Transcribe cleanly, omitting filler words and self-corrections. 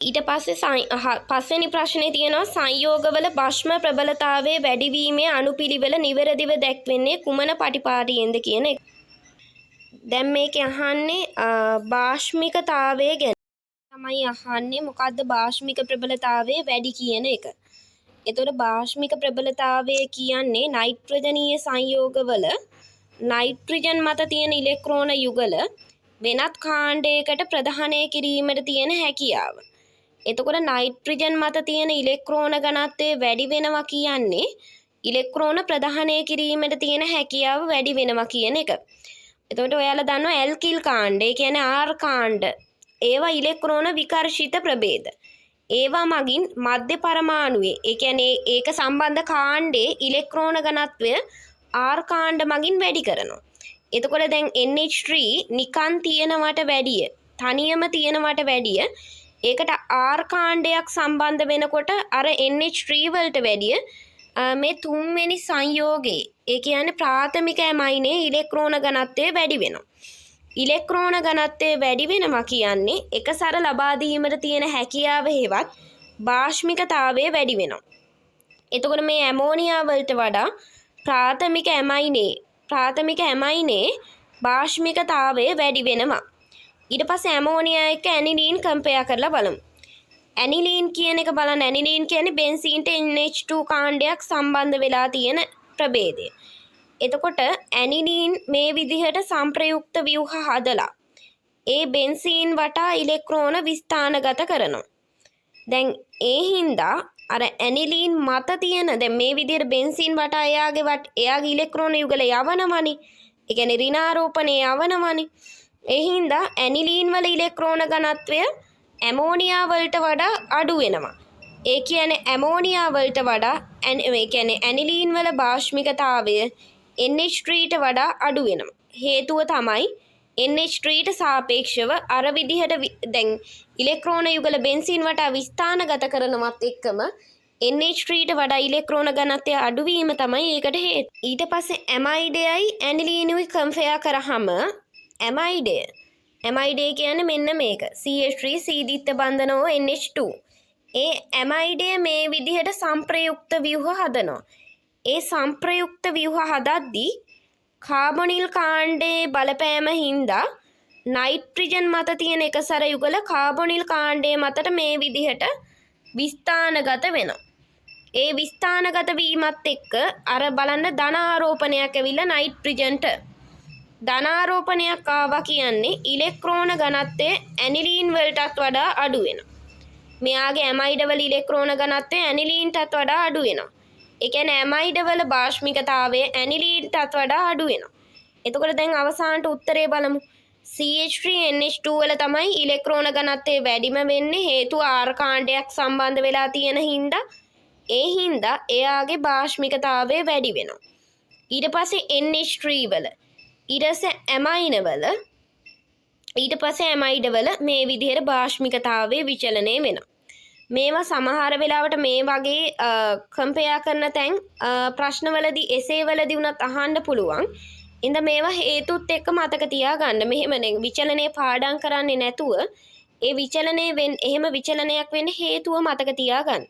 ඊට පස්සේ පස්වෙනි ප්‍රශ්නේ තියෙනවා සංයෝගවල භස්ම ප්‍රබලතාවයේ වැඩිවීමේ අනුපිළිවෙල නිවැරදිව දැක්වෙන්නේ කුමන පටිපාටියෙන්ද කියන එක. දැන් මේකේ අහන්නේ භාෂ්මිකතාවය ගැන. තමයි අහන්නේ මොකද්ද භාෂ්මික ප්‍රබලතාවයේ වැඩි කියන එක. එතකොට භාෂ්මික ප්‍රබලතාවය කියන්නේ නයිට්‍රජනීය සංයෝගවල නයිට්‍රජන් මත තියෙන ඉලෙක්ට්‍රෝන යුගල වෙනත් කාණ්ඩයකට ප්‍රදානය කිරීමට තියෙන හැකියාව. එතකොට නයිට්‍රජන් මත තියෙන ඉලෙක්ට්‍රෝන ඝනත්වය වැඩි වෙනවා කියන්නේ ඉලෙක්ට්‍රෝන ප්‍රදානය කිරීමට තියෙන හැකියාව වැඩි වෙනවා කියන එක. එතකොට ඔයාලා දන්නවා ඇල්කිල් කාණ්ඩ, ඒ කියන්නේ ආර් කාණ්ඩ. ඒවා ඉලෙක්ට්‍රෝන විකර්ෂිත ප්‍රභේද. ඒවා මගින් මධ්‍ය පරමාණුවේ, ඒ කියන්නේ ඒක සම්බන්ධ කාණ්ඩයේ ඉලෙක්ට්‍රෝන ඝනත්වය ආර් කාණ්ඩ මගින් වැඩි කරනවා. එතකොට දැන් NH3 නිකන් තියෙනවට වැඩිය, තනියම තියෙනවට වැඩිය ඒකට ආර් කාණ්ඩයක් සම්බන්ධ වෙනකොට අර NH3 වලට වැඩිය මේ තුන්වෙනි සංයෝගයේ, ඒ කියන්නේ ප්‍රාථමික ඇමයිනේ ඉලෙක්ට්‍රෝන ඝනත්වය වැඩි වෙනවා. ඉලෙක්ට්‍රෝන ඝනත්වය වැඩි වෙනවා කියන්නේ එකසර ලබා දීමට තියෙන හැකියාව හේවත් භාෂ්මිකතාවය වැඩි වෙනවා. එතකොට මේ ඇමෝනියා වලට වඩා ප්‍රාථමික ඇමයිනේ භාෂ්මිකතාවය වැඩි වෙනවා. ඊට පස්සේ ඇමෝනියා එක්ක ඇනිලීන් කම්පෙයාර් කරලා බලමු. ඇනිලීන් කියන එක බලන්න. ඇනිලීන් කියන්නේ බෙන්සීන්ට NH2 කාණ්ඩයක් සම්බන්ධ වෙලා තියෙන ප්‍රභේදය. එතකොට ඇනිලීන් මේ විදිහට සංප්‍රයුක්ත ව්‍යුහ හදලා ඒ බෙන්සීන් වටා ඉලෙක්ට්‍රෝන විස්ථානගත කරනවා. දැන් ඒ හින්දා අර ඇනිලීන් මත තියෙන දැන් මේ විදිහට බෙන්සීන් වටා එයාගේ ඉලෙක්ට්‍රෝන යුගල යවනවනේ. ඒ කියන්නේ ඍණාරෝපණය යවනවනේ. ඒ හින්දා ඇනිලීන් වල ඉලෙක්ට්‍රෝන ඝනත්වය ඇමෝනියා වලට වඩා අඩු වෙනවා. ඒ කියන්නේ ඇමෝනියා වලට වඩා ඒ කියන්නේ ඇනිලීන් වල භාෂ්මිකතාවය NH3ට වඩා අඩු වෙනවා. හේතුව තමයි NH3ට සාපේක්ෂව අර විදිහට දැන් ඉලෙක්ට්‍රෝන යුගල බෙන්සීන් වටා විස්ථානගත කරනවත් එක්කම NH3ට වඩා ඉලෙක්ට්‍රෝන ඝනත්වය අඩු වීම තමයි ඒකට හේතුව. ඊට පස්සේ ඇමයිඩයයි ඇනිලීනුයි කම්පෙයාර් කරාම ඇමයිඩය කියන්නේ මෙන්න මේක. CH3 සීදිත්ත බන්ධනෝ NH2. ඒ ඇමයිඩය මේ විදිහට සංප්‍රයුක්ත ව්‍යුහ හදනවා. ඒ සංප්‍රයුක්ත ව්‍යුහ හදද්දී කාබොනිල් කාණ්ඩයේ බලපෑම හින්දා නයිට්‍රජන් මත තියෙන එකසර යුගල කාබොනිල් කාණ්ඩයේ මතට මේ විදිහට විස්ථානගත වෙනවා. ඒ විස්ථානගත වීමත් එක්ක අර බලන්න ධනාරෝපණයක් ඇවිල්ලා නයිට්‍රජන්ට ධනාරෝපණයක් ආවා කියන්නේ ඉලෙක්ට්‍රෝන ඝනත්වය ඇනිලීන් වලටත් වඩා අඩු වෙනවා. මෙයාගේ ඇමයිඩ වල ඉලෙක්ට්‍රෝන ඝනත්වය ඇනිලීන්ටත් වඩා අඩු වෙනවා. ඒ කියන්නේ ඇමයිඩ වල භාෂ්මිකතාවය ඇනිලීන්ටත් වඩා අඩු වෙනවා. එතකොට දැන් අවසානට උත්තරේ බලමු. CH3NH2 වල තමයි ඉලෙක්ට්‍රෝන ඝනත්වය වැඩිම වෙන්නේ. හේතුව ආර් කාණ්ඩයක් සම්බන්ධ වෙලා තියෙන හින්දා. ඒ හින්දා එයාගේ භාෂ්මිකතාවය වැඩි වෙනවා. ඊට පස්සේ NH3 වල ඊට පස්සේ ඇමයිඩ වල මේ විදිහට භාෂ්මිකතාවයේ විචලනය වෙනවා. මේවා සමහර වෙලාවට මේ වගේ කම්පෙයාර් කරන තැන් ප්‍රශ්නවලදී එසේවලදී උනත් අහන්න පුළුවන්. ඉතින් මේවා හේතුත් එක්ක මතක තියාගන්න. මෙහෙම විචලනයේ පාඩම් කරන්නේ නැතුව ඒ එහෙම විචලනයක් වෙන්න හේතුව මතක තියාගන්න.